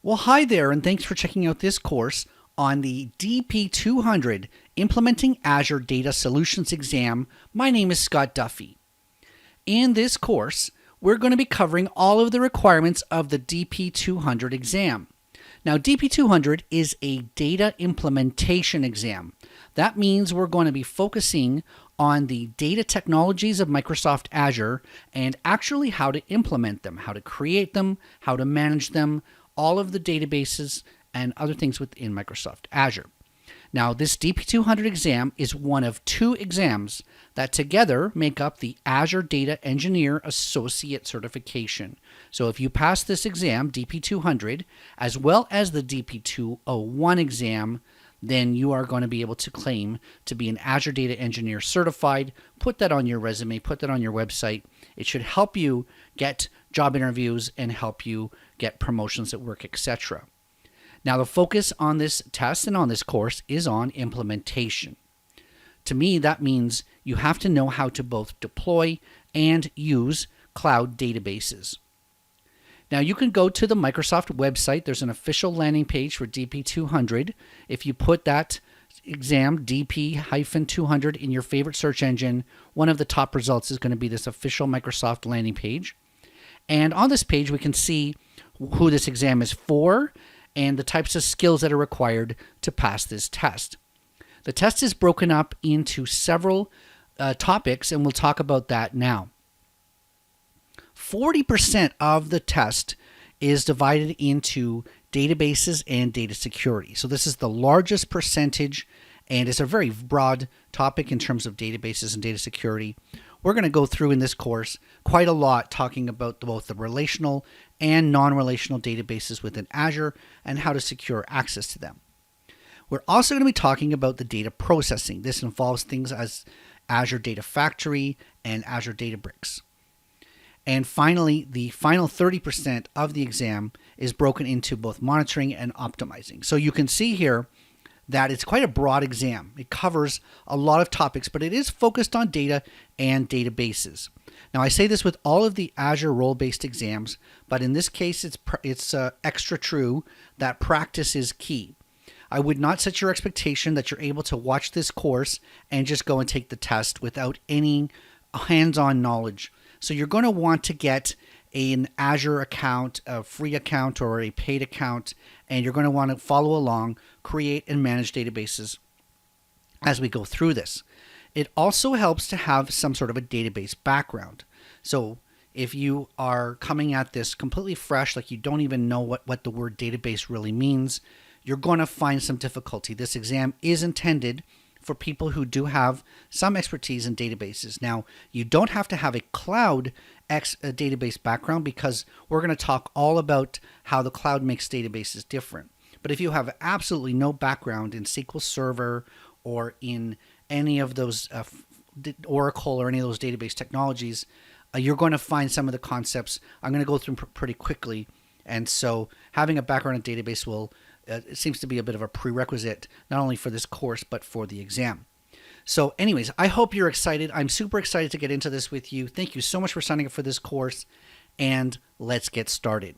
Well, hi there, and thanks for checking out this course on the DP-200 Implementing Azure Data Solutions exam. My name is Scott Duffy. In this course, we're going to be covering all of the requirements of the DP-200 exam. Now, DP-200 is a data implementation exam. That means we're going to be focusing on the data technologies of Microsoft Azure and actually how to implement them, how to create them, how to manage them, all of the databases and other things within Microsoft Azure. Now, this DP-200 exam is one of two exams that together make up the Azure Data Engineer Associate Certification. So if you pass this exam, DP-200, as well as the DP-201 exam, then you are going to be able to claim to be an Azure Data Engineer certified. Put that on your resume, put that on your website. It should help you get job interviews and help you get promotions at work, etc. Now, the focus on this test and on this course is on implementation. To me, that means you have to know how to both deploy and use cloud databases. Now, you can go to the Microsoft website. There's an official landing page for DP-200. If you put that exam, DP-200, in your favorite search engine, one of the top results is going to be this official Microsoft landing page. And on this page, we can see who this exam is for and the types of skills that are required to pass this test. The test is broken up into several topics, and we'll talk about that now. 40% of the test is divided into databases and data security. So this is the largest percentage, and it's a very broad topic in terms of databases and data security. We're going to go through in this course quite a lot talking about both the relational and non-relational databases within Azure and how to secure access to them. We're also going to be talking about the data processing. This involves things as Azure Data Factory and Azure Databricks. And finally, the final 30% of the exam is broken into both monitoring and optimizing. So you can see here that it's quite a broad exam. It covers a lot of topics, but it is focused on data and databases. Now, I say this with all of the Azure role-based exams, but in this case, it's extra true that practice is key. I would not set your expectation that you're able to watch this course and just go and take the test without any hands-on knowledge. So you're going to want to get an Azure account, a free account or a paid account, and you're going to want to follow along, create and manage databases as we go through this. It also helps to have some sort of a database background. So if you are coming at this completely fresh, like you don't even know what the word database really means, you're going to find some difficulty. This exam is intended for people who do have some expertise in databases. Now, you don't have to have a cloud database background because we're going to talk all about how the cloud makes databases different. But if you have absolutely no background in SQL Server or in any of those Oracle or any of those database technologies, you're going to find some of the concepts. I'm going to go through them pretty quickly. And so having a background in database will it seems to be a bit of a prerequisite, not only for this course, but for the exam. So anyways, I hope you're excited. I'm super excited to get into this with you. Thank you so much for signing up for this course, and let's get started.